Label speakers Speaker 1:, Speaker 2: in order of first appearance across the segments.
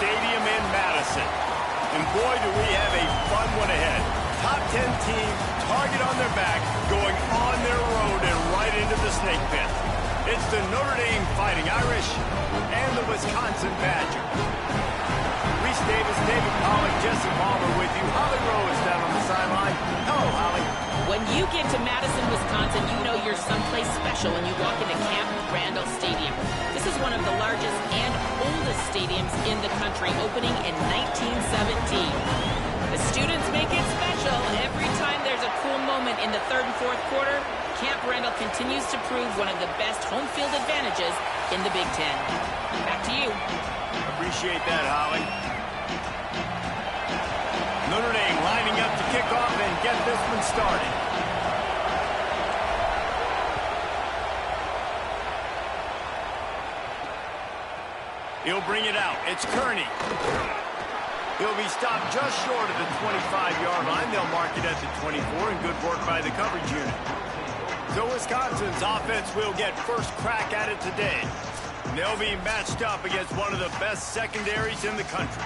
Speaker 1: Stadium in Madison. And boy, do we have a fun one ahead. Top 10 team, target on their back, going on their road and right into the snake pit. It's the Notre Dame Fighting Irish and the Wisconsin Badger. Reese Davis, David Pollack, Jesse Palmer with you. Holly Rowe is down on the sideline. Hello, Holly.
Speaker 2: When you get to Madison, Wisconsin, you know you're someplace special when you walk into Camp Randall Stadium. This is one of the largest and oldest stadiums in the country, opening in 1917. The students make it special. Every time there's a cool moment in the third and fourth quarter, Camp Randall continues to prove one of the best home field advantages in the Big Ten. Back to you.
Speaker 1: Appreciate that, Holly. Notre Dame lining up to kick off and get this one started. He'll bring it out. It's Kearney. He'll be stopped just short of the 25-yard line. They'll mark it at the 24, and good work by the coverage unit. So Wisconsin's offense will get first crack at it today. They'll be matched up against one of the best secondaries in the country.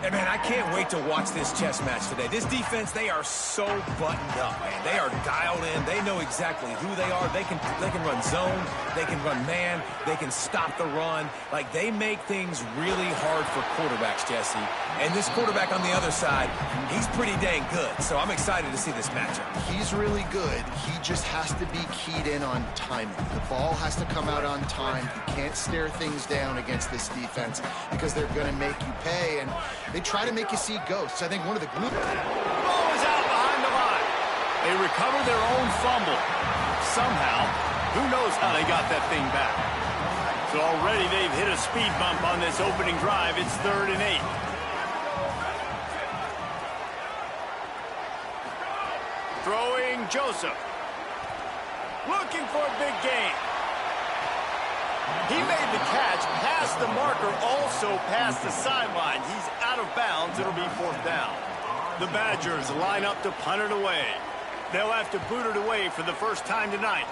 Speaker 3: And, man, I can't wait to watch this chess match today. This defense, they are so buttoned up, man. They are dialed in. They know exactly who they are. They can run zone. They can run man. They can stop the run. Like, they make things really hard for quarterbacks, Jesse. And this quarterback on the other side, he's pretty dang good. So I'm excited to see this matchup.
Speaker 4: He's really good. He just has to be keyed in on timing. The ball has to come out on time. You can't stare things down against this defense because they're going to make you pay. And they try to make you see ghosts. I think one of the group...
Speaker 1: Ball is out behind the line. They recover their own fumble. Somehow, who knows how they got that thing back. So already they've hit a speed bump on this opening drive. It's 3rd and 8. Throwing Joseph. Looking for a big gain. He made the catch, past the marker, also past the sideline. He's out of bounds. It'll be 4th down. The Badgers line up to punt it away. They'll have to boot it away for the first time tonight.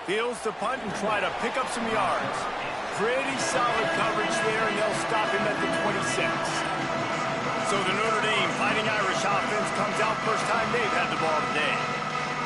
Speaker 1: Fields the punt and try to pick up some yards. Pretty solid coverage there, and they'll stop him at the 26. So the Notre Dame Fighting Irish offense comes out first time they've had the ball today.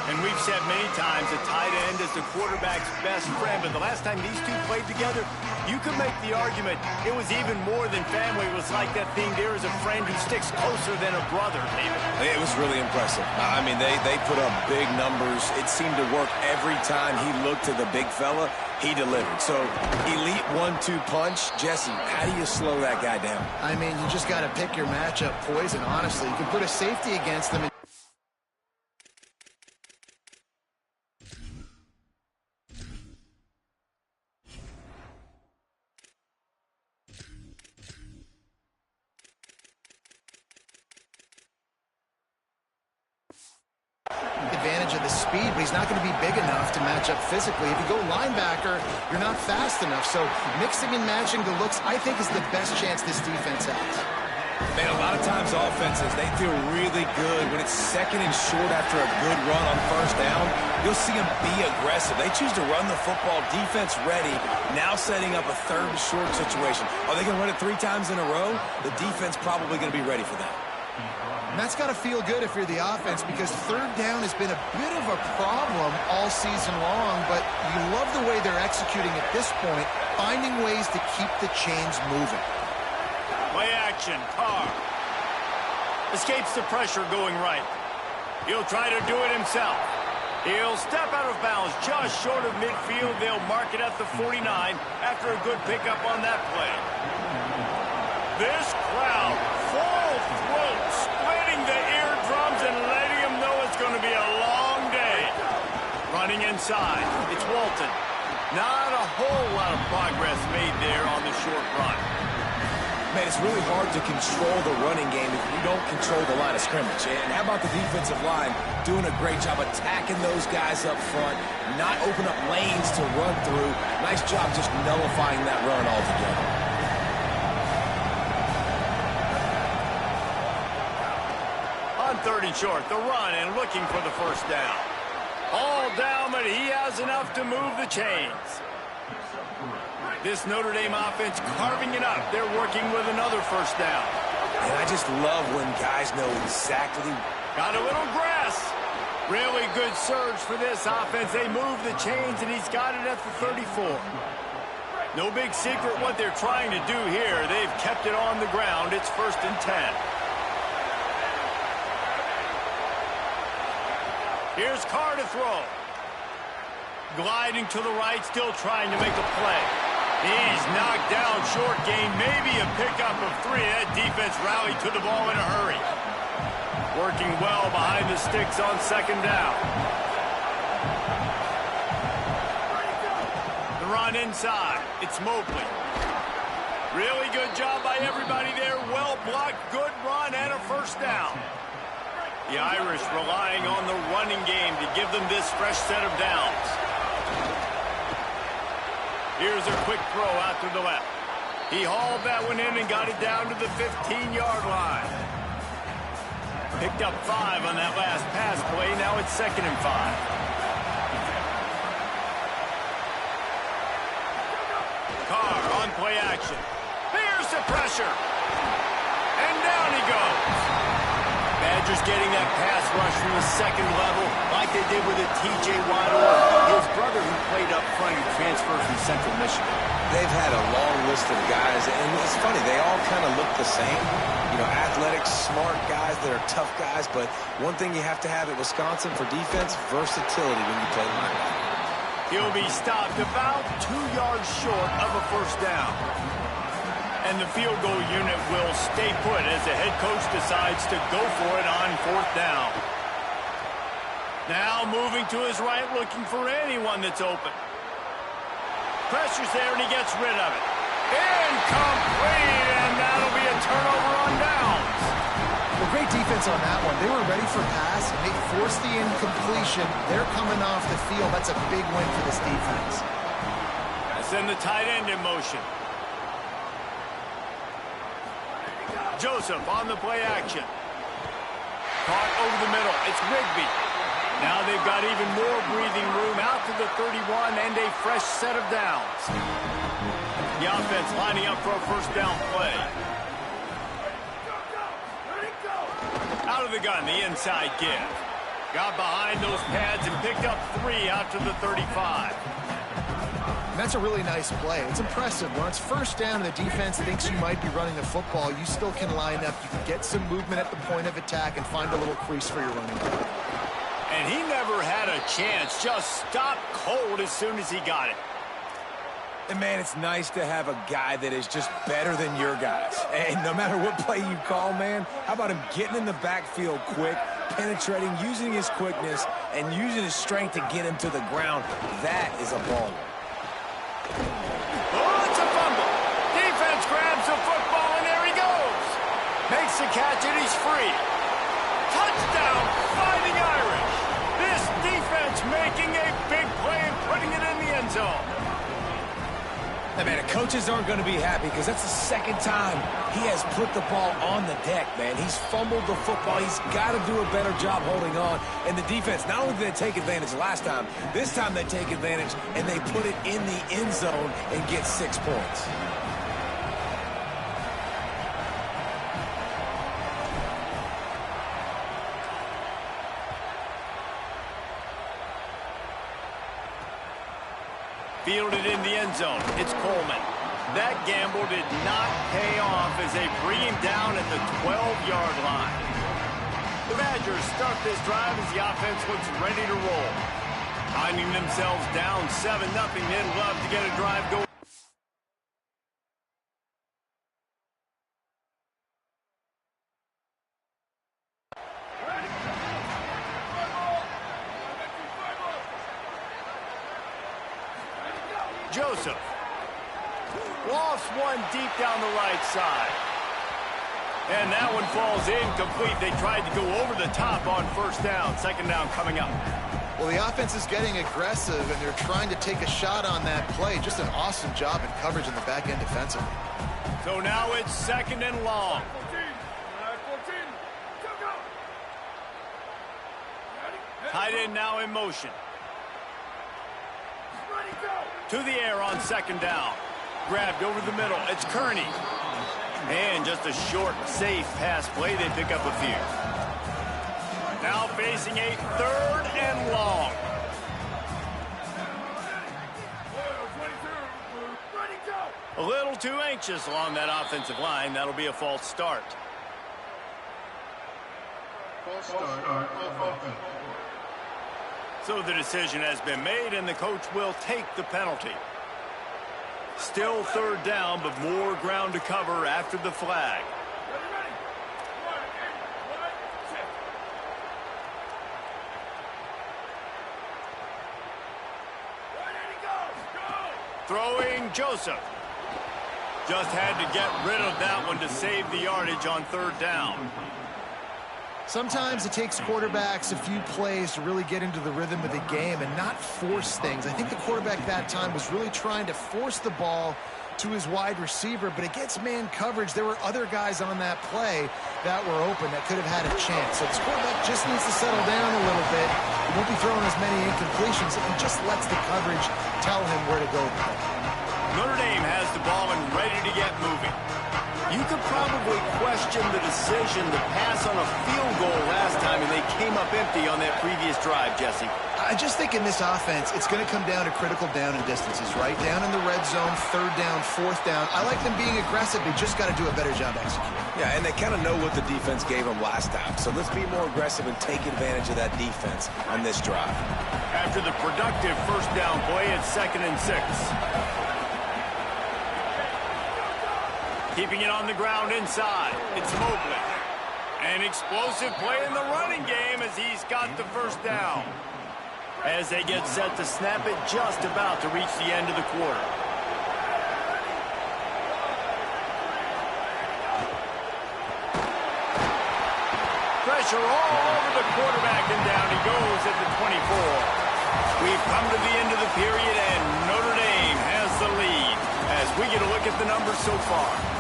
Speaker 1: And we've said many times a tight end is the quarterback's best friend, but the last time these two played together, you could make the argument it was even more than family. It was like that thing, there is a friend who sticks closer than a brother, David.
Speaker 3: It was really impressive. I mean, they put up big numbers. It seemed to work every time he looked to the big fella. He delivered. So, elite 1-2 punch. Jesse, how do you slow that guy down?
Speaker 4: I mean, you just got to pick your matchup poison, honestly. You can put a safety against them. Advantage of the speed, but he's not going to be big enough to match up physically. If you go linebacker, you're not fast enough. So mixing and matching the looks, I think, is the best chance this defense has.
Speaker 3: Man, a lot of times offenses, they feel really good when it's 2nd and short after a good run on 1st down. You'll see them be aggressive. They choose to run the football, defense ready, now setting up a 3rd and short situation. Are they going to run it 3 times in a row? The defense probably going to be ready for that.
Speaker 4: And that's got to feel good if you're the offense, because 3rd down has been a bit of a problem all season long, but you love the way they're executing at this point, finding ways to keep the chains moving.
Speaker 1: Play action, Carr. Escapes the pressure going right. He'll try to do it himself. He'll step out of bounds just short of midfield. They'll mark it at the 49 after a good pickup on that play. This crowd, full throat, splitting the eardrums and letting them know it's going to be a long day. Running inside, it's Walton. Not a whole lot of progress made there on the short run.
Speaker 3: Man, it's really hard to control the running game if you don't control the line of scrimmage. And how about the defensive line doing a great job attacking those guys up front, not open up lanes to run through. Nice job just nullifying that run altogether.
Speaker 1: On 3rd and short, the run and looking for the 1st down. All down, but he has enough to move the chains. This Notre Dame offense carving it up. They're working with another first down.
Speaker 3: And I just love when guys know exactly.
Speaker 1: Got a little grass. Really good surge for this offense. They move the chains, and he's got it at the 34. No big secret what they're trying to do here. They've kept it on the ground. It's 1st and 10. Here's Carr to throw. Gliding to the right, still trying to make a play. He's knocked down, short gain, maybe a pickup of 3. That defense rallied to the ball in a hurry. Working well behind the sticks on 2nd down. The run inside. It's Mobley. Really good job by everybody there. Well blocked, good run, and a 1st down. The Irish relying on the running game to give them this fresh set of downs. Here's a quick throw out to the left. He hauled that one in and got it down to the 15-yard line. Picked up 5 on that last pass play. Now it's 2nd and 5. Carr on play action. Here's the pressure. And down he goes. Badgers getting that pass rush from the 2nd level like they did with a T.J. Watt or his brother who played up front who transferred from Central Michigan.
Speaker 3: They've had a long list of guys, and it's funny, they all kind of look the same. You know, athletic, smart guys that are tough guys, but one thing you have to have at Wisconsin for defense, versatility when you play linebacker.
Speaker 1: He'll be stopped about 2 yards short of a 1st down. And the field goal unit will stay put as the head coach decides to go for it on 4th down. Now moving to his right, looking for anyone that's open. Pressure's there, and he gets rid of it. Incomplete, and that'll be a turnover on downs.
Speaker 4: Well, great defense on that one. They were ready for pass, and they forced the incompletion. They're coming off the field. That's a big win for this defense.
Speaker 1: Send the tight end in motion. Joseph on the play action. Caught over the middle. It's Rigby. Now they've got even more breathing room out to the 31 and a fresh set of downs. The offense lining up for a 1st down play. Out of the gun, the inside give. Got behind those pads and picked up 3 out to the 35.
Speaker 4: And that's a really nice play. It's impressive. When it's 1st down and the defense thinks you might be running the football, you still can line up. You can get some movement at the point of attack and find a little crease for your running back.
Speaker 1: And he never had a chance. Just stopped cold as soon as he got it.
Speaker 3: And, man, it's nice to have a guy that is just better than your guys. And no matter what play you call, man, how about him getting in the backfield quick, penetrating, using his quickness, and using his strength to get him to the ground? That is a baller.
Speaker 1: Oh, it's a fumble. Defense grabs the football, and there he goes. Makes the catch, and he's free. Touchdown, Fighting Irish. This defense making a big play and putting it in the end zone.
Speaker 3: Hey, man, the coaches aren't going to be happy because that's the 2nd time he has put the ball on the deck, man. He's fumbled the football. He's got to do a better job holding on. And the defense, not only did they take advantage last time, this time they take advantage and they put it in the end zone and get 6 points.
Speaker 1: Fielded in the end zone. It's Coleman. That gamble did not pay off as they bring him down at the 12-yard line. The Badgers start this drive as the offense looks ready to roll. Finding themselves down 7-0, they'd love to get a drive going. Joseph. Lost one deep down the right side. And that one falls incomplete. They tried to go over the top on 1st down. 2nd down coming up.
Speaker 4: Well, the offense is getting aggressive, and they're trying to take a shot on that play. Just an awesome job in coverage in the back end defensively.
Speaker 1: So now it's 2nd and long. Tight end now in motion. To the air on 2nd down. grabbed over the middle. It's Kearney. And just a short, safe pass play. They pick up a few. Now facing a 3rd and long. A little too anxious along that offensive line. That'll be a false start. So the decision has been made, and the coach will take the penalty. Still 3rd down, but more ground to cover after the flag. Throwing Joseph. Just had to get rid of that one to save the yardage on 3rd down.
Speaker 4: Sometimes it takes quarterbacks a few plays to really get into the rhythm of the game and not force things. I think the quarterback that time was really trying to force the ball to his wide receiver, but against man coverage, there were other guys on that play that were open that could have had a chance. So this quarterback just needs to settle down a little bit. He won't be throwing as many incompletions if he just lets the coverage tell him where to go.
Speaker 1: Notre Dame has the ball and ready to get moving. You could probably question the decision to pass on a field goal last time, and they came up empty on that previous drive, Jesse.
Speaker 4: I just think in this offense, it's going to come down to critical down and distances, right? Down in the red zone, 3rd down, 4th down. I like them being aggressive. They just got to do a better job executing.
Speaker 3: Yeah, and they kind of know what the defense gave them last time. So let's be more aggressive and take advantage of that defense on this drive.
Speaker 1: After the productive 1st down play, it's 2nd and 6. Keeping it on the ground inside. It's Mobley. An explosive play in the running game as he's got the 1st down. As they get set to snap it, just about to reach the end of the quarter. Pressure all over the quarterback, and down he goes at the 24. We've come to the end of the period, and Notre Dame has the lead as we get a look at the numbers so far.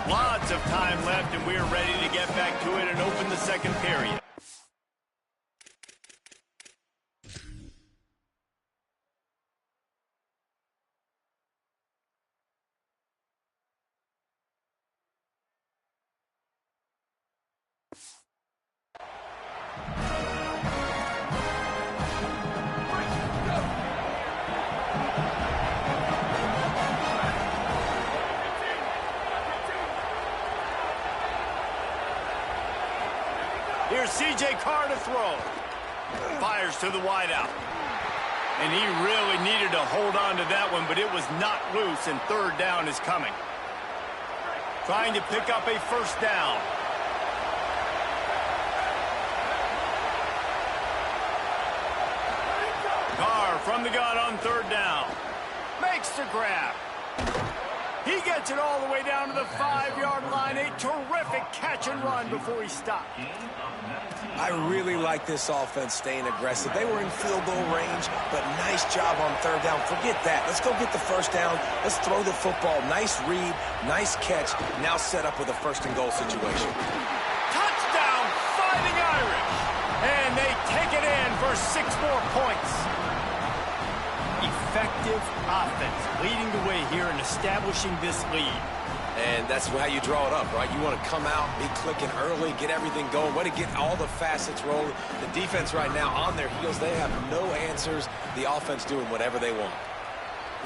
Speaker 1: Lots of time left, and we're ready to get back to it and open the 2nd period. Here's C.J. Carr to throw. Fires to the wideout. And he really needed to hold on to that one, but it was not loose, and 3rd down is coming. Trying to pick up a 1st down. Carr from the gun on 3rd down. Makes the grab. He gets it all the way down to the 5-yard line. A terrific catch and run before he stopped.
Speaker 3: I really like this offense staying aggressive. They were in field goal range, but nice job on 3rd down. Forget that. Let's go get the 1st down. Let's throw the football. Nice read, nice catch. Now set up with a 1st and goal situation.
Speaker 1: Touchdown, Fighting Irish. And they take it in for 6 more points. Effective offense leading the way here and establishing this lead.
Speaker 3: And that's how you draw it up, right? You want to come out, be clicking early, get everything going, way to get all the facets rolling. The defense right now on their heels, they have no answers. The offense doing whatever they want.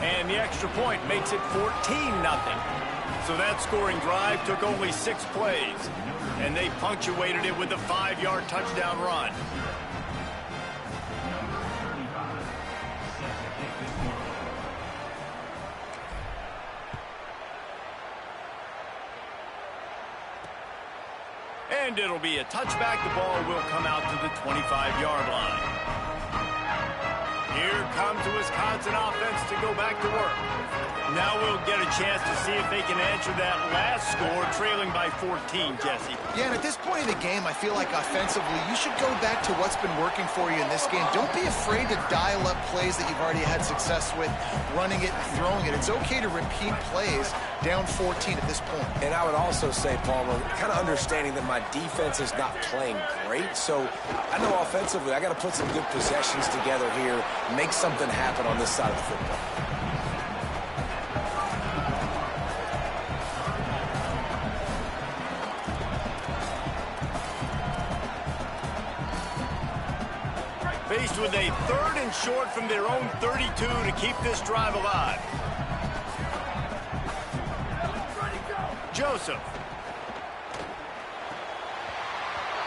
Speaker 1: And the extra point makes it 14-0. So that scoring drive took only 6 plays. And they punctuated it with a 5-yard touchdown run. And it'll be a touchback. The ball will come out to the 25-yard line. Here comes the Wisconsin offense to go back to work. Now we'll get a chance to see if they can answer that last score, trailing by 14, Jesse.
Speaker 4: Yeah, and at this point in the game, I feel like offensively, you should go back to what's been working for you in this game. Don't be afraid to dial up plays that you've already had success with, running it and throwing it. It's okay to repeat plays down 14 at this point.
Speaker 3: And I would also say, Palmer, kind of understanding that my defense is not playing great. So I know offensively I got to put some good possessions together here, make something happen on this side of the football.
Speaker 1: Faced with a 3rd and short from their own 32 to keep this drive alive. Joseph.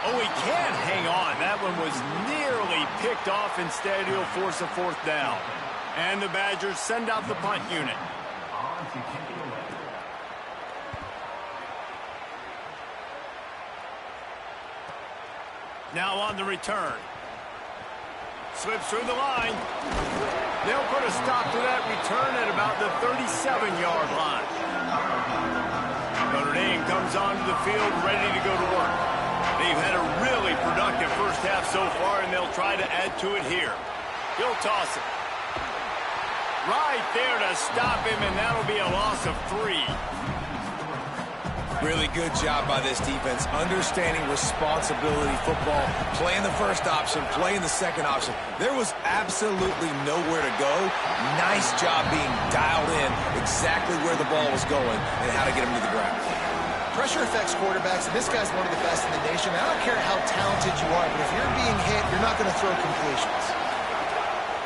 Speaker 1: Oh, he can't hang on. That one was nearly picked off. Instead, he'll force a 4th down. And the Badgers send out the punt unit. Now on the return. Slips through the line. They'll put a stop to that return at about the 37-yard line. Notre Dame comes onto the field ready to go to work. They've had a really productive first half so far, and they'll try to add to it here. He'll toss it. Right there to stop him, and that'll be a loss of 3.
Speaker 3: Really good job by this defense, understanding responsibility football, playing the first option, playing the second option. There was absolutely nowhere to go. Nice job being dialed in exactly where the ball was going and how to get him to the ground.
Speaker 4: Pressure affects quarterbacks, and this guy's one of the best in the nation. I don't care how talented you are, but if you're being hit, you're not going to throw completions.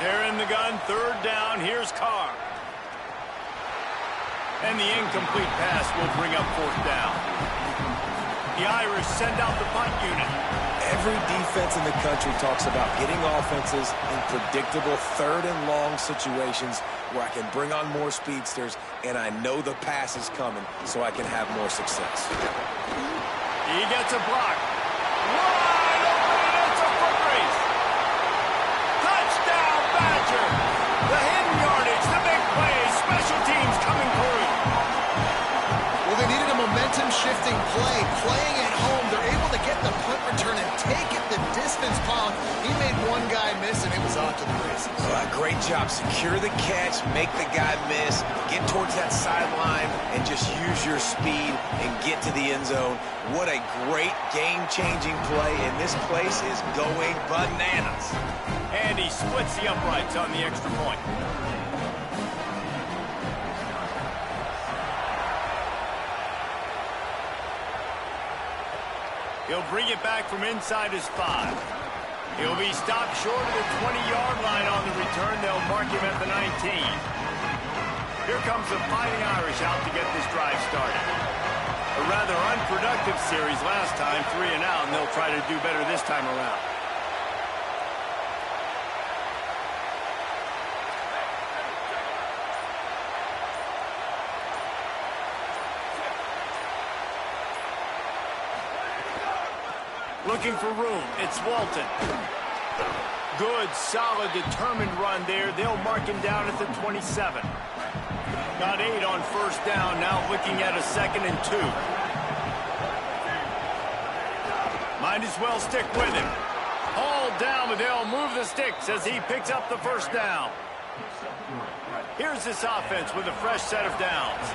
Speaker 1: They're in the gun, 3rd down. Here's Carr. And the incomplete pass will bring up 4th down. The Irish send out the punt unit.
Speaker 3: Every defense in the country talks about getting offenses in predictable 3rd and long situations where I can bring on more speedsters and I know the pass is coming so I can have more success.
Speaker 1: He gets a block. Wide open, it's a foot race. Touchdown, Badger. The hidden yardage, the big play, special teams coming through.
Speaker 4: Well, they needed a momentum-shifting play. Playing at home, they're able to get the punt return and take it the distance. Pollock, he made one guy miss, and it was off to the races.
Speaker 3: Great job. Secure the catch, make the guy miss, get towards that sideline, and just use your speed and get to the end zone. What a great game-changing play, and this place is going bananas.
Speaker 1: And he splits the uprights on the extra point. He'll bring it back from inside his 5. He'll be stopped short of the 20-yard line on the return. They'll mark him at the 19. Here comes the Fighting Irish out to get this drive started. A rather unproductive series last time, 3 and out, and they'll try to do better this time around. Looking for room. It's Walton. Good, solid, determined run there. They'll mark him down at the 27. Got 8 on 1st down. Now looking at a 2nd and 2. Might as well stick with him. Hauled down, but they'll move the sticks as he picks up the 1st down. Here's this offense with a fresh set of downs.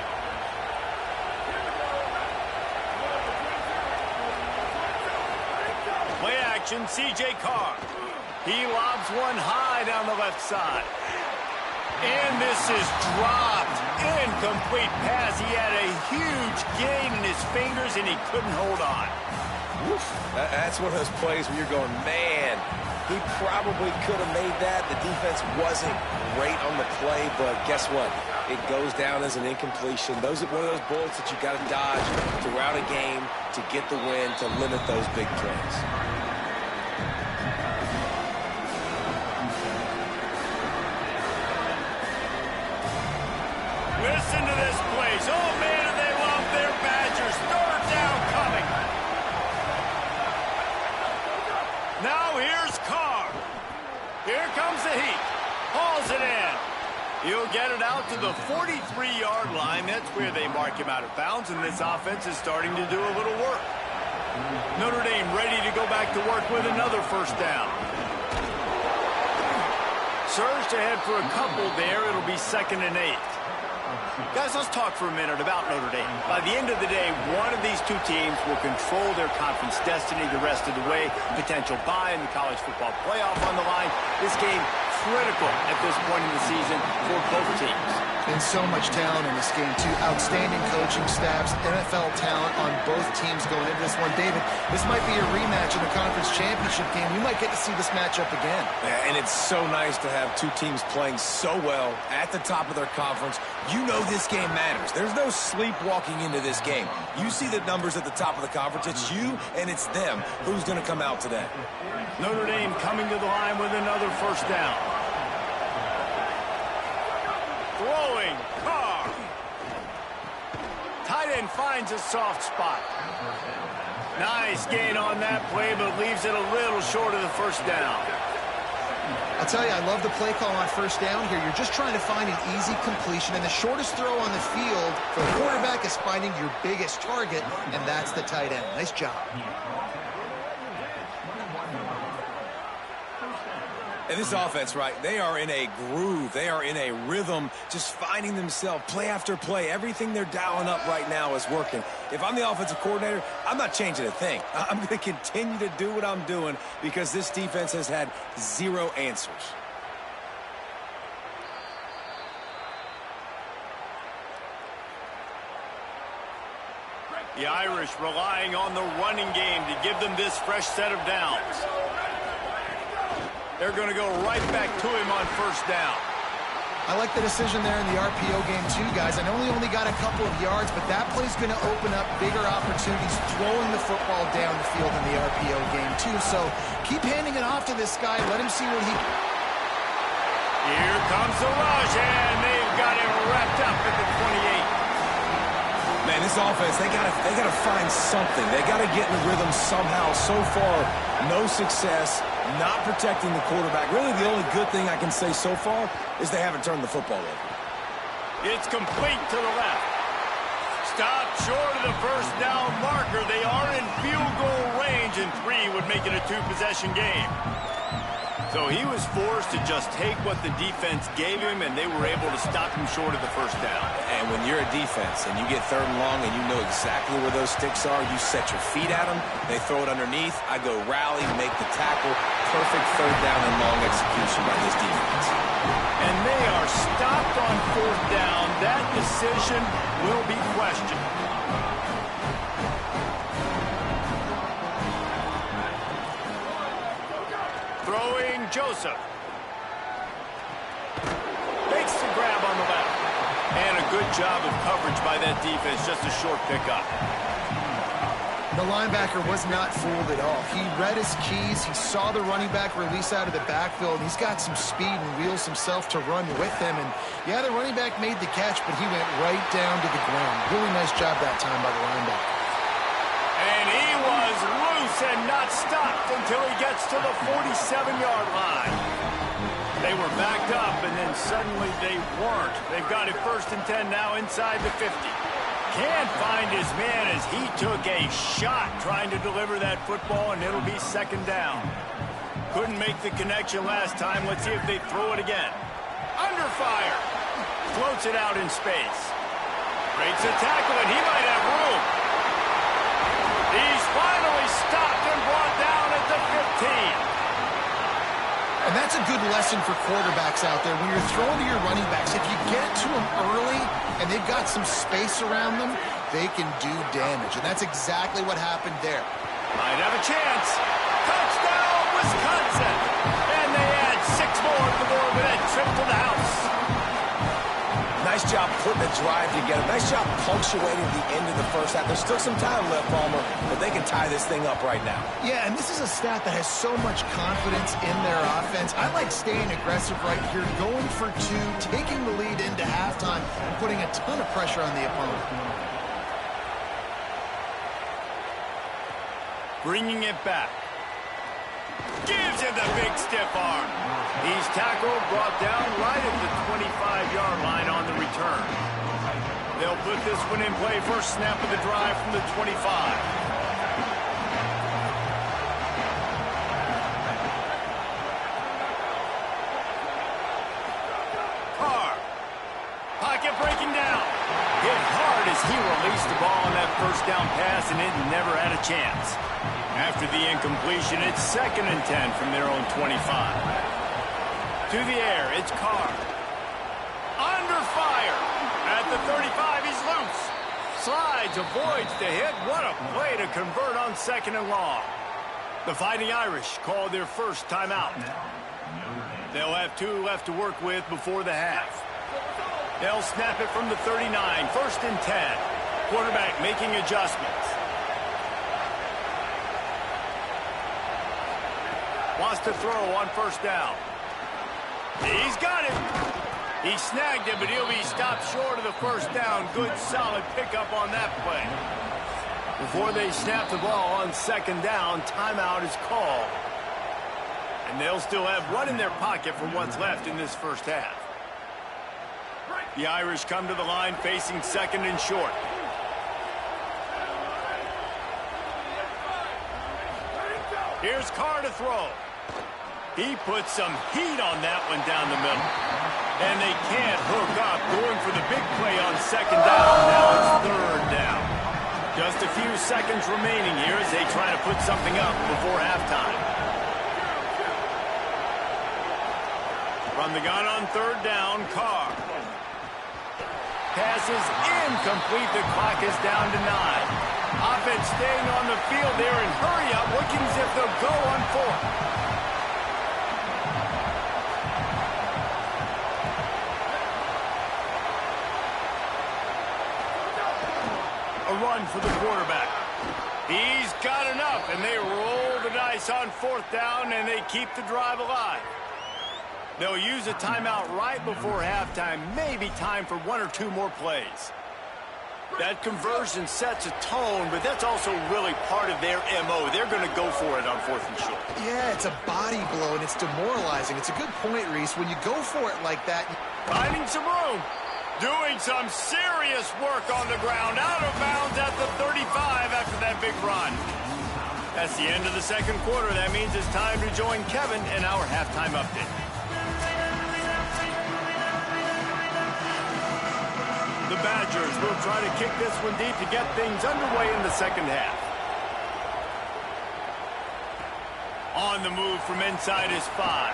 Speaker 1: Play action, C.J. Carr. He lobs one high down the left side. And this is dropped. Incomplete pass. He had a huge gain in his fingers, and he couldn't hold on.
Speaker 3: That's one of those plays where you're going, man, he probably could have made that. The defense wasn't great on the play, but guess what? It goes down as an incompletion. Those are one of those bullets that you got to dodge throughout a game to get the win, to limit those big plays.
Speaker 1: Listen to this place. Oh, man, do they love their Badgers. 3rd down coming. Now here's Carr. Here comes the heat. Hauls it in. He'll get it out to the 43-yard line. That's where they mark him out of bounds, and this offense is starting to do a little work. Notre Dame ready to go back to work with another 1st down. Surged ahead for a couple there. It'll be 2nd and 8. Guys, let's talk for a minute about Notre Dame. By the end of the day, one of these two teams will control their conference destiny the rest of the way. Potential bye in the college football playoff on the line. This game critical at this point in the season for both teams.
Speaker 4: And so much talent in this game, too. Outstanding coaching staffs, NFL talent on both teams going into this one. David, this might be a rematch in the conference championship game. We might get to see this matchup again.
Speaker 3: Yeah, and it's so nice to have two teams playing so well at the top of their conference. You know this game matters. There's no sleepwalking into this game. You see the numbers at the top of the conference. It's you and it's them. Who's going to come out today?
Speaker 1: Notre Dame coming to the line with another first down. Throwing, Carr. Tight end finds a soft spot. Nice gain on that play, but leaves it a little short of the first down.
Speaker 4: I'll tell you, I love the play call on first down here. You're just trying to find an easy completion, and the shortest throw on the field for the quarterback is finding your biggest target, and that's the tight end. Nice job.
Speaker 3: And this offense, right, they are in a groove. They are in a rhythm, just finding themselves play after play. Everything they're dialing up right now is working. If I'm the offensive coordinator, I'm not changing a thing. I'm going to continue to do what I'm doing because this defense has had zero answers.
Speaker 1: The Irish relying on the running game to give them this fresh set of downs. They're going to go right back to him on first down.
Speaker 4: I like the decision there in the RPO game too, guys. I know he only got a couple of yards, but that play's going to open up bigger opportunities throwing the football down the field in the RPO game too. So keep handing it off to this guy. Let him see what he...
Speaker 1: Here comes the rush, and they've got him wrapped up at the 28.
Speaker 3: Man, this offense, they gotta find something. They gotta get in the rhythm somehow. So far, no success, not protecting the quarterback. Really, the only good thing I can say so far is they haven't turned the football over.
Speaker 1: It's complete to the left. Stopped short of the first down marker. They are in field goal range, and 3 would make it a 2-possession game. So he was forced to just take what the defense gave him, and they were able to stop him short of the first down.
Speaker 3: And when you're a defense and you get 3rd and long and you know exactly where those sticks are, you set your feet at them, they throw it underneath, I go rally, make the tackle. Perfect 3rd down and long execution by this defense.
Speaker 1: And they are stopped on 4th down. That decision will be questioned. Throwing Joseph. Makes the grab on the left. And a good job of coverage by that defense. Just a short pickup.
Speaker 4: The linebacker was not fooled at all. He read his keys. He saw the running back release out of the backfield. He's got some speed and wheels himself to run with them. And, yeah, the running back made the catch, but he went right down to the ground. Really nice job that time by the linebacker.
Speaker 1: And he was loose and not stopped until he gets to the 47-yard line. They were backed up, and then suddenly they weren't. They've got it 1st and 10 now inside the 50. Can't find his man as he took a shot trying to deliver that football, and it'll be 2nd down. Couldn't make the connection last time. Let's see if they throw it again. Under fire. Floats it out in space. Breaks a tackle, and he might have room. He's finally stopped and brought down at the 15.
Speaker 4: And that's a good lesson for quarterbacks out there. When you're throwing to your running backs, if you get to them early and they've got some space around them, they can do damage. And that's exactly what happened there.
Speaker 1: Might have a chance. Touchdown, Wisconsin. And they add 6 more to the board with that trip to the house.
Speaker 3: Nice job putting the drive together. Nice job punctuating the end of the first half. There's still some time left, Palmer, but they can tie this thing up right now.
Speaker 4: Yeah, and this is a staff that has so much confidence in their offense. I like staying aggressive right here, going for 2, taking the lead into halftime, and putting a ton of pressure on the opponent.
Speaker 1: Bringing it back. Gives him the big stiff arm. He's tackled, brought down right at the 25-yard line on the return. They'll put this one in play. First snap of the drive from the 25. Carr. Pocket breaking down. first down pass, and it never had a chance. After the incompletion, it's 2nd and 10 from their own 25. To the air, it's Carr. Under fire. At the 35, he's loose. Slides, avoids the hit. What a play to convert on 2nd and long. The Fighting Irish call their first timeout. They'll have 2 left to work with before the half. They'll snap it from the 39, 1st and 10. Quarterback making adjustments. Wants to throw on 1st down. He's got it. He snagged it, but he'll be stopped short of the 1st down. Good, solid pickup on that play. Before they snap the ball on 2nd down, timeout is called. And they'll still have one in their pocket for what's left in this first half. The Irish come to the line facing 2nd and short. Here's Carr to throw. He puts some heat on that one down the middle. And they can't hook up, going for the big play on 2nd down. Now it's 3rd down. Just a few seconds remaining here as they try to put something up before halftime. From the gun on 3rd down, Carr. Pass is incomplete. The clock is down to 9. Offense staying on the field there and hurry up, looking as if they'll go on 4th. A run for the quarterback. He's got enough, and they roll the dice on 4th down, and they keep the drive alive. They'll use a timeout right before halftime, maybe time for 1 or 2 more plays. That conversion sets a tone, but that's also really part of their MO. They're going to go for it on 4th and short.
Speaker 4: Yeah, it's a body blow, and it's demoralizing. It's a good point, Reese. When you go for it like that...
Speaker 1: Finding some room. Doing some serious work on the ground. Out of bounds at the 35 after that big run. That's the end of the 2nd quarter. That means it's time to join Kevin in our halftime update. The Badgers will try to kick this one deep to get things underway in the 2nd half. On the move from inside is 5.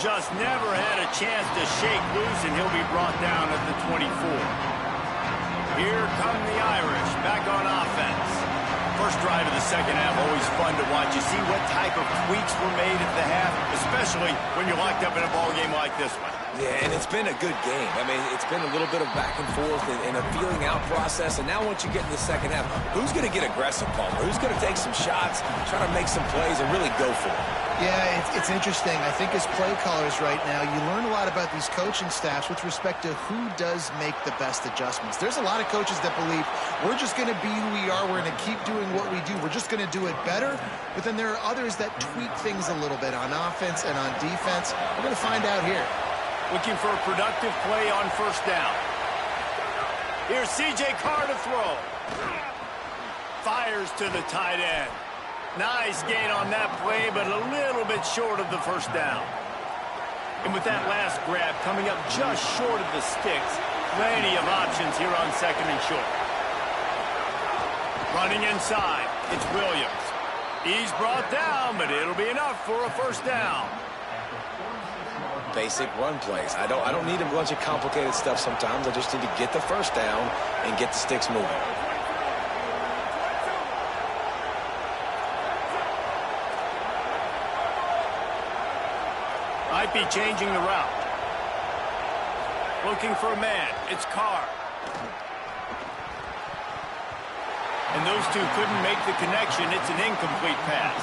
Speaker 1: Just never had a chance to shake loose, and he'll be brought down at the 24. Here come the Irish, back on offense. First drive of the 2nd half, always fun to watch. You see what type of tweaks were made at the half, especially when you're locked up in a ball game like this one.
Speaker 3: Yeah, and it's been a good game. I mean, it's been a little bit of back and forth and a feeling out process. And now once you get in the 2nd half, who's going to get aggressive, Palmer? Who's going to take some shots, try to make some plays, and really go for it?
Speaker 4: Yeah, it's interesting. I think as play callers right now, you learn a lot about these coaching staffs with respect to who does make the best adjustments. There's a lot of coaches that believe we're just going to be who we are. We're going to keep doing what we do. We're just going to do it better. But then there are others that tweak things a little bit on offense and on defense. We're going to find out here.
Speaker 1: Looking for a productive play on 1st down. Here's C.J. Carr to throw. Fires to the tight end. Nice gain on that play, but a little bit short of the 1st down. And with that last grab coming up just short of the sticks, plenty of options here on 2nd and short. Running inside, it's Williams. He's brought down, but it'll be enough for a 1st down.
Speaker 3: Basic run plays. I don't need a bunch of complicated stuff sometimes. I just need to get the 1st down and get the sticks moving.
Speaker 1: Might be changing the route. Looking for a man. It's Carr. And those two couldn't make the connection. It's an incomplete pass.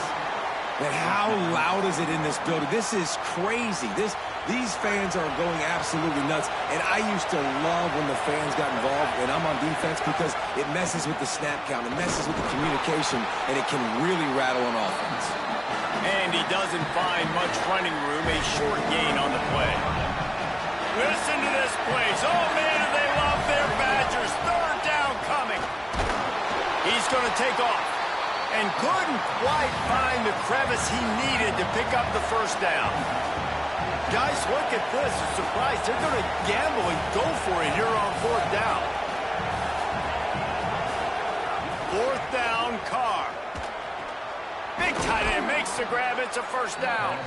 Speaker 3: And how loud is it in this building? This is crazy. These fans are going absolutely nuts. And I used to love when the fans got involved when I'm on defense because it messes with the snap count. It messes with the communication, and it can really rattle an offense.
Speaker 1: And he doesn't find much running room. A short gain on the play. Listen to this place. Oh, man, do they love their Badgers. 3rd down coming. He's going to take off. And couldn't quite find the crevice he needed to pick up the 1st down. Guys, look at this. A surprise. They're going to gamble and go for it here on 4th down. big tight end makes the grab. It's a first down.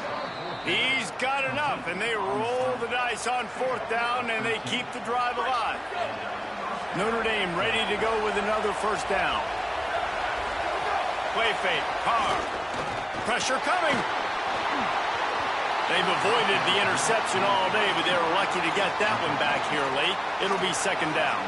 Speaker 1: He's got enough, and they roll the dice on fourth down, and they keep the drive alive. Notre Dame ready to go with another first down. Play fake. Carr. Pressure coming. They've avoided the interception all day, but they were lucky to get that one back here late. It'll be second down.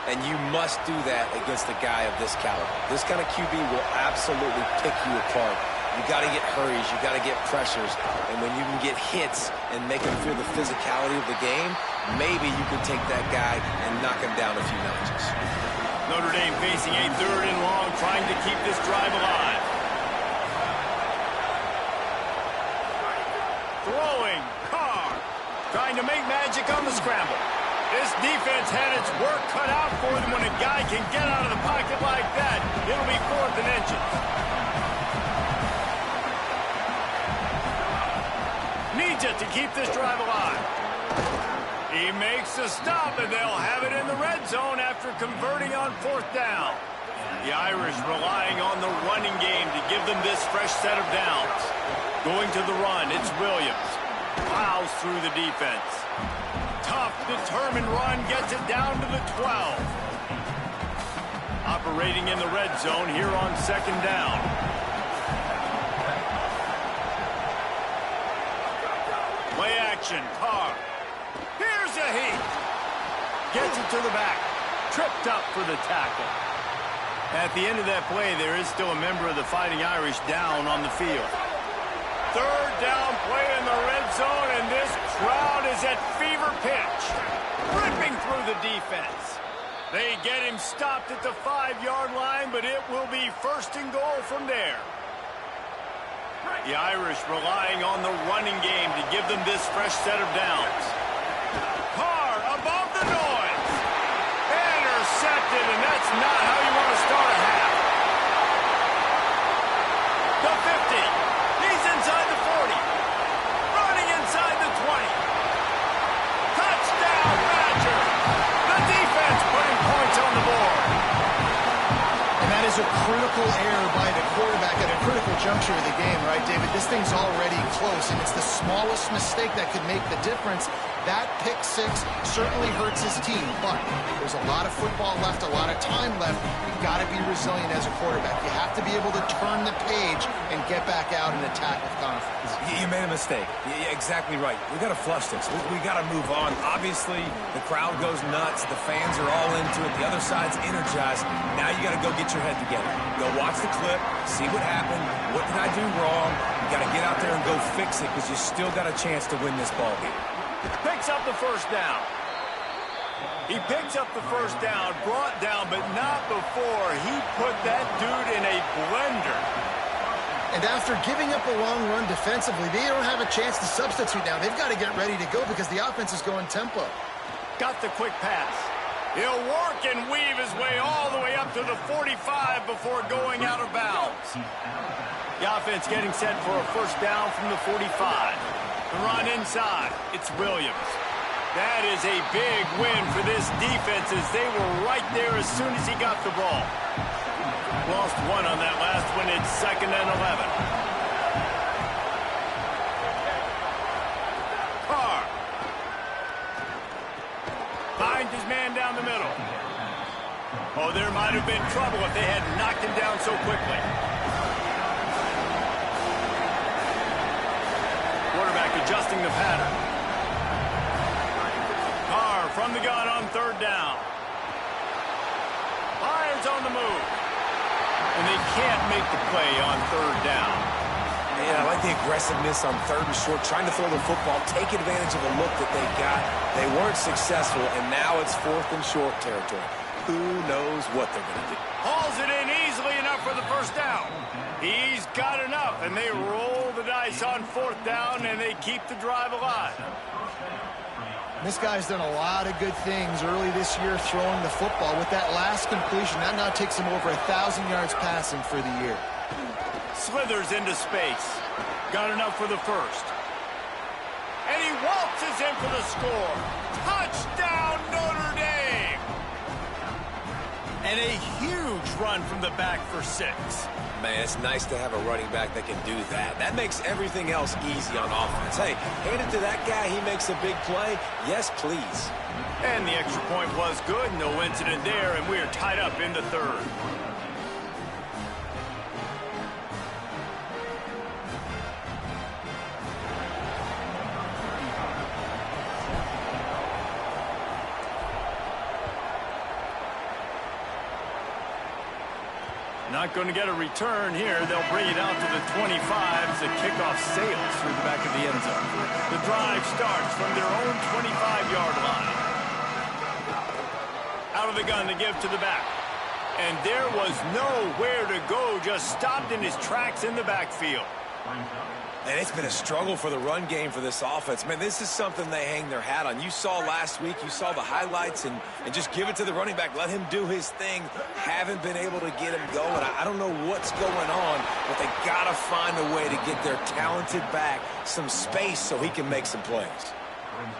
Speaker 3: And you must do that against a guy of this caliber. This kind of QB will absolutely pick you apart. You got to get hurries. You got to get pressures. And when you can get hits and make him feel the physicality of the game, maybe you can take that guy and knock him down a few notches.
Speaker 1: Notre Dame facing a third and long, trying to keep this drive alive. Throwing. Carr. Trying to make magic on the scramble. This defense had its work cut out for them. When a guy can get out of the pocket like that, it'll be fourth and inches. Needs it to keep this drive alive. He makes a stop, and they'll have it in the red zone after converting on fourth down. The Irish relying on the running game to give them this fresh set of downs. Going to the run, it's Williams. Plows through the defense. Tough, determined run gets it down to the 12. Operating in the red zone here on second down. Play action, Carr. Here's a heat. Gets it to the back. Tripped up for the tackle. At the end of that play, there is still a member of the Fighting Irish down on the field. Third down play in the red zone, and this crowd is at fever pitch. Ripping through the defense. They get him stopped at the 5-yard line, but it will be first and goal from there. The Irish relying on the running game to give them this fresh set of downs. Carr above the noise. Intercepted, and that's not how you want to start a half. The 50. He's inside the 40. Running inside the 20. Touchdown, Badger. The defense putting points on the board.
Speaker 4: And that is a critical error by the quarterback at a critical juncture of the game, right, David? This thing's already close, and it's the smallest mistake that could make the difference. That pick six certainly hurts his team, but there's a lot of football left, a lot of time left. You've got to be resilient as a quarterback. You have to be able to turn the page and get back out and attack with confidence.
Speaker 3: You made a mistake. You're exactly right. We got to flush this. We got to move on. Obviously, the crowd goes nuts. The fans are all into it. The other side's energized. Now you got to go get your head together. Go watch the clip, see what happened. What did I do wrong? You got to get out there and go fix it because you still got a chance to win this ball game.
Speaker 1: Picks up the first down. He picks up the first down, brought down, but not before he put that dude in a blender.
Speaker 4: And after giving up a long run defensively, they don't have a chance to substitute now. They've got to get ready to go because the offense is going tempo.
Speaker 1: Got the quick pass. He'll work and weave his way all the way up to the 45 before going out of bounds. The offense getting set for a first down from the 45. The run inside. It's Williams. That is a big win for this defense as they were right there as soon as he got the ball. Lost one on that last one. It's second and 11. Carr. Finds his man down the middle. Oh, there might have been trouble if they had knocked him down so quickly. Quarterback adjusting the pattern. Carr from the gun on third down. Fires on the move. And they can't make the play on third down.
Speaker 3: Yeah, I like the aggressiveness on third and short, trying to throw the football, take advantage of the look that they got. They weren't successful, and now it's fourth and short territory. Who knows what they're going to do?
Speaker 1: Hauls it in easily enough for the first down. He's got enough, and they roll the dice on fourth down, and they keep the drive alive.
Speaker 4: This guy's done a lot of good things early this year throwing the football. With that last completion, that now takes him over 1,000 yards passing for the year.
Speaker 1: Slithers into space. Got enough for the first. And he waltzes in for the score. Touchdown, Notre Dame! And a huge run from the back for 6.
Speaker 3: Man, it's nice to have a running back that can do that. That makes everything else easy on offense. Hey, hand it to that guy. He makes a big play. Yes, please.
Speaker 1: And the extra point was good. No incident there, and we are tied up in the third. Not going to get a return here. They'll bring it out to the 25 as the kickoff sails through the back of the end zone. The drive starts from their own 25-yard line. Out of the gun to give to the back. And there was nowhere to go, just stopped in his tracks in the backfield.
Speaker 3: And it's been a struggle for the run game for this offense. Man, this is something they hang their hat on. You saw last week, you saw the highlights, and just give it to the running back. Let him do his thing. Haven't been able to get him going. I don't know what's going on, but they got to find a way to get their talented back some space so he can make some plays.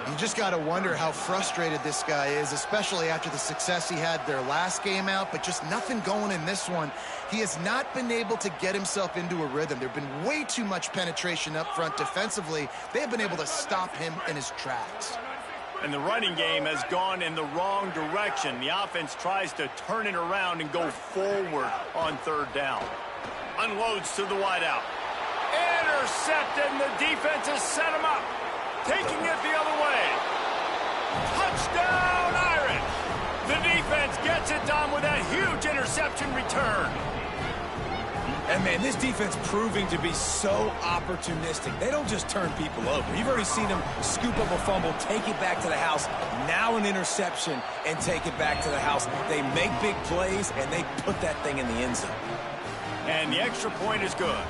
Speaker 4: You just got to wonder how frustrated this guy is, especially after the success he had their last game out, but just nothing going in this one. He has not been able to get himself into a rhythm. There have been way too much penetration up front defensively. They have been able to stop him in his tracks.
Speaker 1: And the running game has gone in the wrong direction. The offense tries to turn it around and go forward on third down. Unloads to the wideout. Intercepted, and the defense has set him up. Taking it the other way. Touchdown, Irish! The defense gets it done with that huge interception return.
Speaker 3: And, man, this defense proving to be so opportunistic. They don't just turn people over. You've already seen them scoop up a fumble, take it back to the house, now an interception, and take it back to the house. They make big plays, and they put that thing in the end zone.
Speaker 1: And the extra point is good.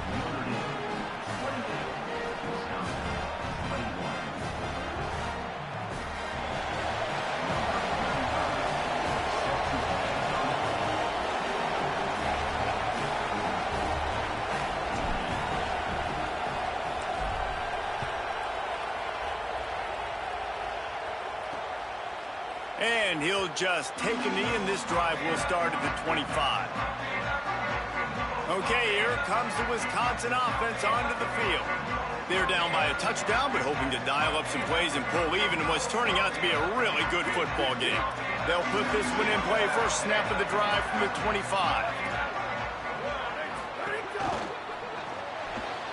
Speaker 1: And he'll just take a knee, and this drive will start at the 25. Okay, here comes the Wisconsin offense onto the field. They're down by a touchdown, but hoping to dial up some plays and pull even in what's turning out to be a really good football game. They'll put this one in play first snap of the drive from the 25.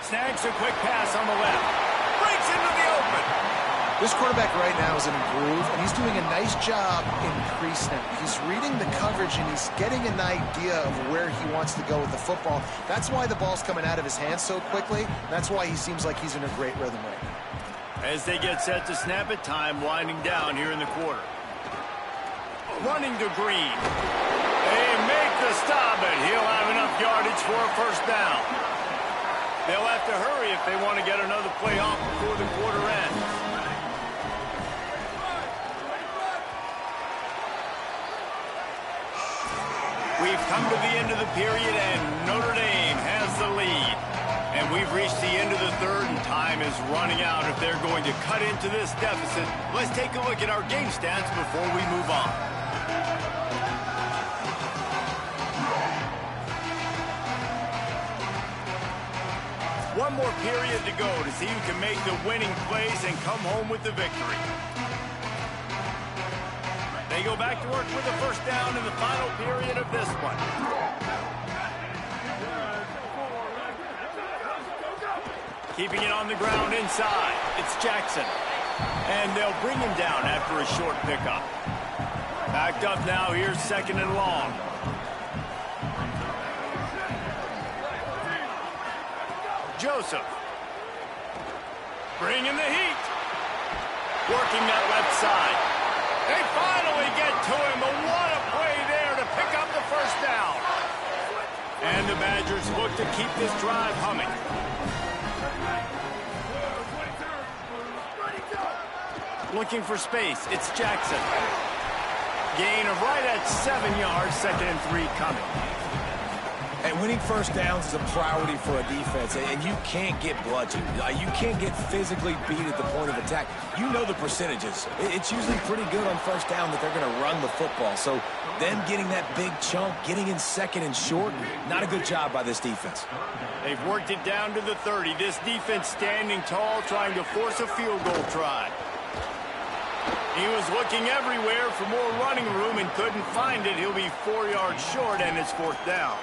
Speaker 1: Snags a quick pass on the left. Breaks into the open.
Speaker 4: This quarterback right now is in a groove, and he's doing a nice job in pre-snap. He's reading the coverage, and he's getting an idea of where he wants to go with the football. That's why the ball's coming out of his hands so quickly. That's why he seems like he's in a great rhythm right now.
Speaker 1: As they get set to snap it, time winding down here in the quarter. Running to Green. They make the stop, and he'll have enough yardage for a first down. They'll have to hurry if they want to get another play off before the quarter ends. We've come to the end of the period, and Notre Dame has the lead. And we've reached the end of the third, and time is running out if they're going to cut into this deficit. Let's take a look at our game stats before we move on. One more period to go to see who can make the winning plays and come home with the victory. They go back to work with a first down in the final period of this one. Keeping it on the ground inside. It's Jackson. And they'll bring him down after a short pickup. Backed up now, here's second and long. Joseph. Bringing the heat. Working that left side. They finally get to him, but what a play there to pick up the first down. And the Badgers look to keep this drive humming. Looking for space, it's Jackson. Gain of right at 7 yards, 2nd and 3 coming.
Speaker 3: And winning first downs is a priority for a defense, and you can't get bludgeoned. You can't get physically beat at the point of attack. You know the percentages. It's usually pretty good on first down that they're going to run the football. So Them getting that big chunk, getting in second and short, not a good job by this defense.
Speaker 1: They've worked it down to the 30. This defense standing tall, trying to force a field goal try. He was looking everywhere for more running room and couldn't find it. He'll be 4 yards short, and it's 4th down.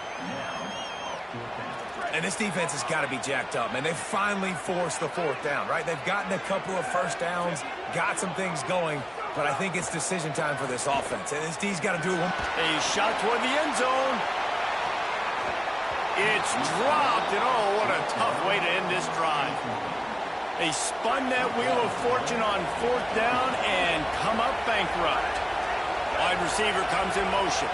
Speaker 3: And this defense has got to be jacked up, man. They've finally forced the 4th down, right? They've gotten a couple of first downs, got some things going, but I think it's decision time for this offense. And this D's got to do it.
Speaker 1: A shot toward the end zone. It's dropped, and oh, what a tough way to end this drive. They spun that wheel of fortune on 4th down and come up bankrupt. Wide receiver comes in motion.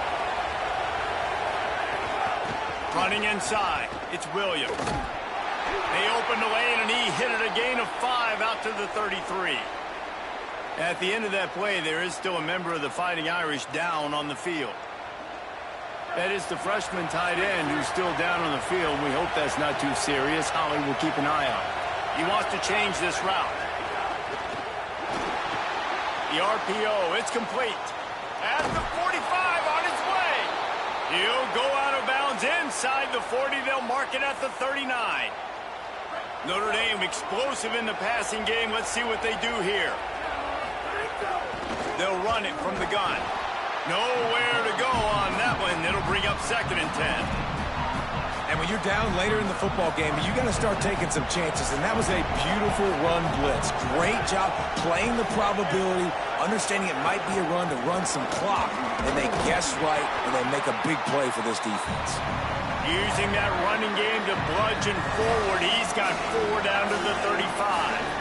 Speaker 1: Running inside, it's Williams. They opened the lane, and he hit it a gain of 5 out to the 33. At the end of that play, there is still a member of the Fighting Irish down on the field. That is the freshman tight end who's still down on the field. We hope that's not too serious. Holly will keep an eye on it. He wants to change this route. The RPO, it's complete. At the 45, on its way. He'll go out of bounds inside the 40. They'll mark it at the 39. Notre Dame explosive in the passing game. Let's see what they do here. They'll run it from the gun. Nowhere to go on that one. It'll bring up 2nd and 10.
Speaker 3: And when you're down later in the football game, you got to start taking some chances. And that was a beautiful run blitz. Great job playing the probability, understanding it might be a run to run some clock. And they guess right, and they make a big play for this defense.
Speaker 1: Using that running game to bludgeon forward. He's got 4 down to the 35.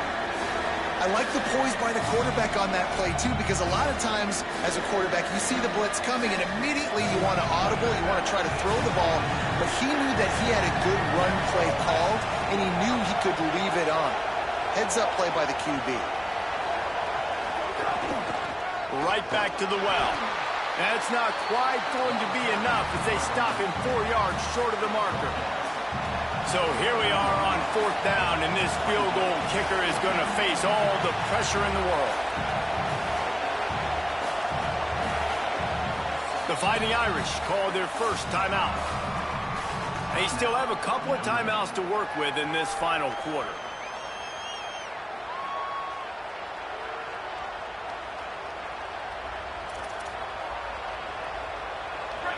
Speaker 4: I like the poise by the quarterback on that play, too, because a lot of times as a quarterback, you see the blitz coming, and immediately you want to audible, you want to try to throw the ball, but he knew that he had a good run play called, and he knew he could leave it on. Heads-up play by the QB.
Speaker 1: Right back to the well. That's not quite going to be enough as they stop him 4 yards short of the marker. So here we are on 4th down, and this field goal kicker is going to face all the pressure in the world. The Fighting Irish call their first timeout. They still have a couple of timeouts to work with in this final quarter.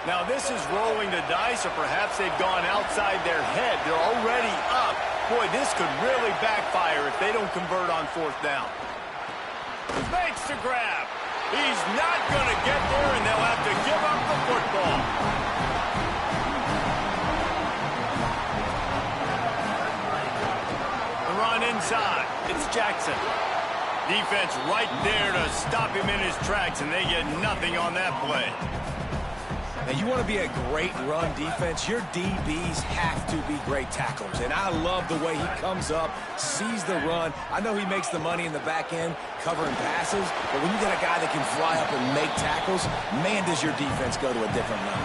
Speaker 1: Now this is rolling the dice, or perhaps they've gone outside their head. They're already up. Boy, this could really backfire if they don't convert on 4th down. Makes the grab. He's not going to get there, and they'll have to give up the football. The run inside. It's Jackson. Defense right there to stop him in his tracks, and they get nothing on that play.
Speaker 3: Now, you want to be a great run defense, your DBs have to be great tacklers. And I love the way he comes up, sees the run. I know he makes the money in the back end covering passes, but when you got a guy that can fly up and make tackles, man, does your defense go to a different level.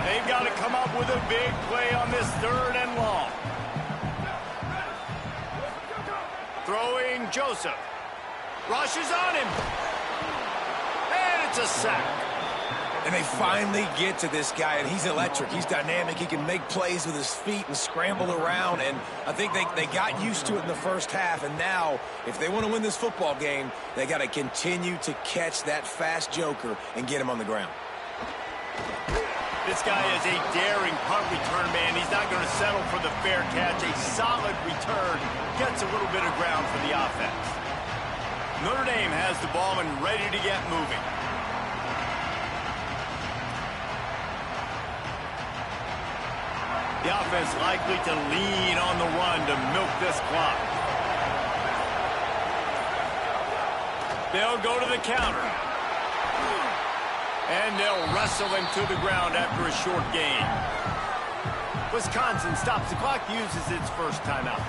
Speaker 1: They've got to come up with a big play on this 3rd and long. Throwing Joseph. Rushes on him. And it's a sack.
Speaker 3: And they finally get to this guy, and he's electric. He's dynamic. He can make plays with his feet and scramble around. And I think they got used to it in the first half. And now, if they want to win this football game, they got to continue to catch that fast joker and get him on the ground.
Speaker 1: This guy is a daring punt return man. He's not going to settle for the fair catch. A solid return gets a little bit of ground for the offense. Notre Dame has the ball and ready to get moving. The offense likely to lean on the run to milk this clock. They'll go to the counter. And they'll wrestle him to the ground after a short gain. Wisconsin stops the clock, uses its first timeout.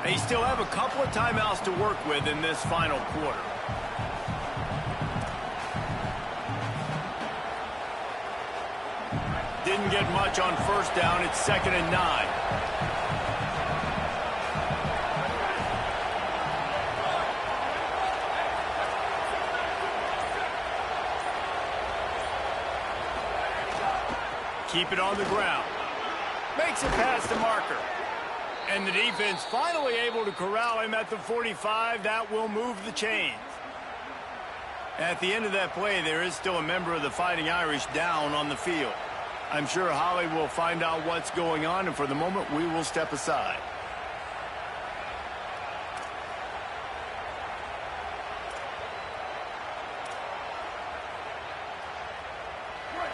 Speaker 1: They still have a couple of timeouts to work with in this final quarter. Didn't get much on 1st down. It's 2nd and 9. keep it on the ground. Makes it past the marker. And the defense finally able to corral him at the 45. That will move the chains. At the end of that play, there is still a member of the Fighting Irish down on the field. I'm sure Holly will find out what's going on, and for the moment, we will step aside.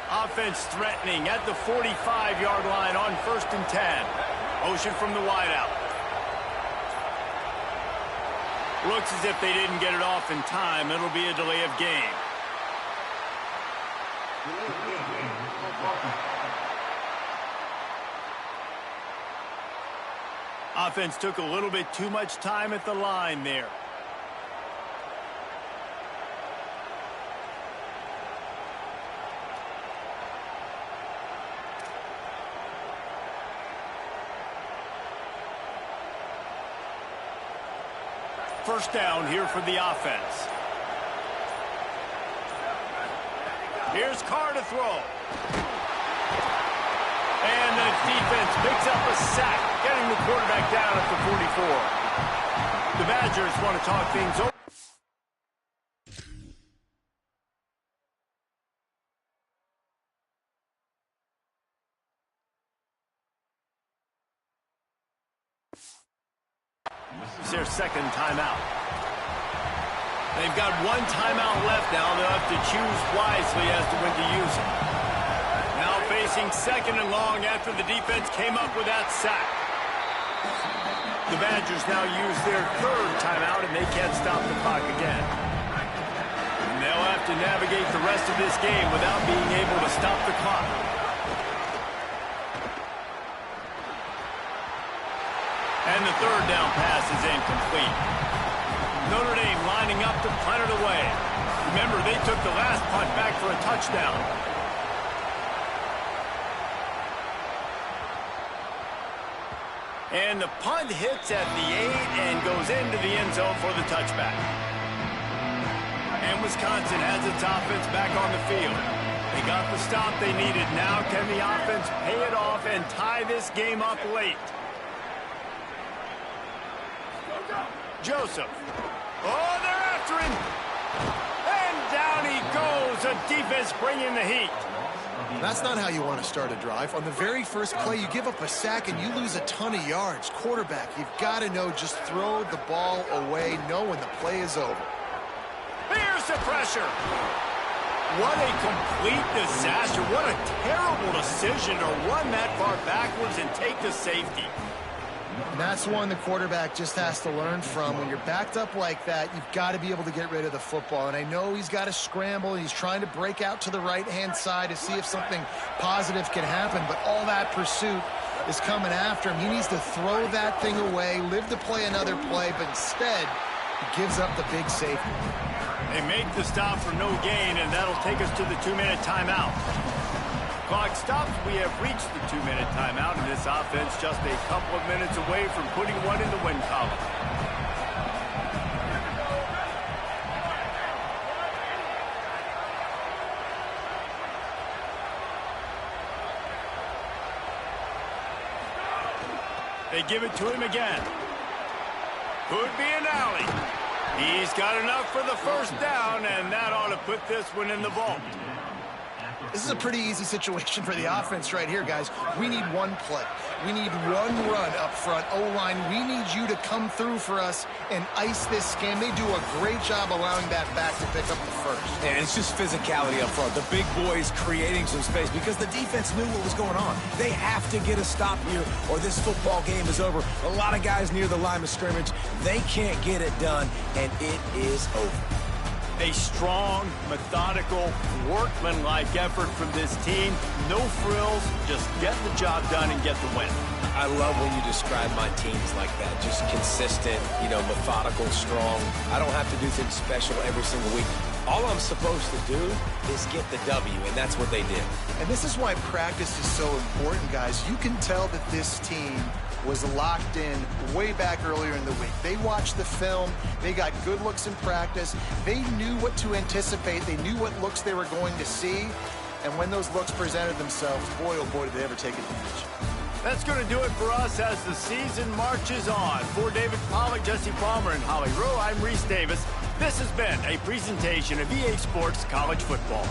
Speaker 1: Offense threatening at the 45-yard line on 1st and 10. Motion from the wideout. Looks as if they didn't get it off in time. It'll be a delay of game. Offense took a little bit too much time at the line there. First down here for the offense. Here's Carr to throw. And the defense picks up a sack, getting the quarterback down at the 44. The Badgers want to talk things over. It's their second timeout. They've got one timeout left now. They'll have to choose wisely as to when to use it. Now facing 2nd and long after the defense came up with that sack. The Badgers now use their 3rd timeout, and they can't stop the clock again. And they'll have to navigate the rest of this game without being able to stop the clock. And the 3rd down pass is incomplete. Notre Dame lining up to punt it away. Remember, they took the last punt back for a touchdown. And the punt hits at the 8 and goes into the end zone for the touchback. And Wisconsin has its offense back on the field. They got the stop they needed. Now can the offense pay it off and tie this game up late? Joseph. Oh, they're after him. And down he goes. A defense bringing the heat.
Speaker 4: That's not how you want to start a drive. On the very first play, you give up a sack and you lose a ton of yards. Quarterback, you've got to know, just throw the ball away, know when the play is over.
Speaker 1: Here's the pressure. What a complete disaster. What a terrible decision to run that far backwards and take the safety.
Speaker 4: And that's one the quarterback just has to learn from. When you're backed up like that, you've got to be able to get rid of the football. And I know he's got to scramble, and he's trying to break out to the right-hand side to see if something positive can happen. But all that pursuit is coming after him. He needs to throw that thing away, live to play another play, but instead, he gives up the big safety.
Speaker 1: They make the stop for no gain, and that'll take us to the 2-minute timeout. Clock stops. We have reached the 2-minute timeout, and this offense just a couple of minutes away from putting one in the win column. They give it to him again. Could be an alley. He's got enough for the first down, and that ought to put this one in the vault.
Speaker 4: This is a pretty easy situation for the offense right here, guys. We need one play. We need one run up front. O-line, we need you to come through for us and ice this game. They do a great job allowing that back to pick up the first.
Speaker 3: And it's just physicality up front. The big boys creating some space because the defense knew what was going on. They have to get a stop here or this football game is over. A lot of guys near the line of scrimmage. They can't get it done, and it is over.
Speaker 1: A strong, methodical, workmanlike effort from this team. No frills, just get the job done and get the win.
Speaker 3: I love when you describe my teams like that. Just consistent, methodical, strong. I don't have to do things special every single week. All I'm supposed to do is get the W, and that's what they did.
Speaker 4: And this is why practice is so important, guys. You can tell that this team was locked in way back earlier in the week. They watched the film. They got good looks in practice. They knew what to anticipate. They knew what looks they were going to see. And when those looks presented themselves, boy, oh boy, did they ever take advantage.
Speaker 1: That's going to do it for us as the season marches on. For David Pollack, Jesse Palmer, and Holly Rowe, I'm Reese Davis. This has been a presentation of EA Sports College Football.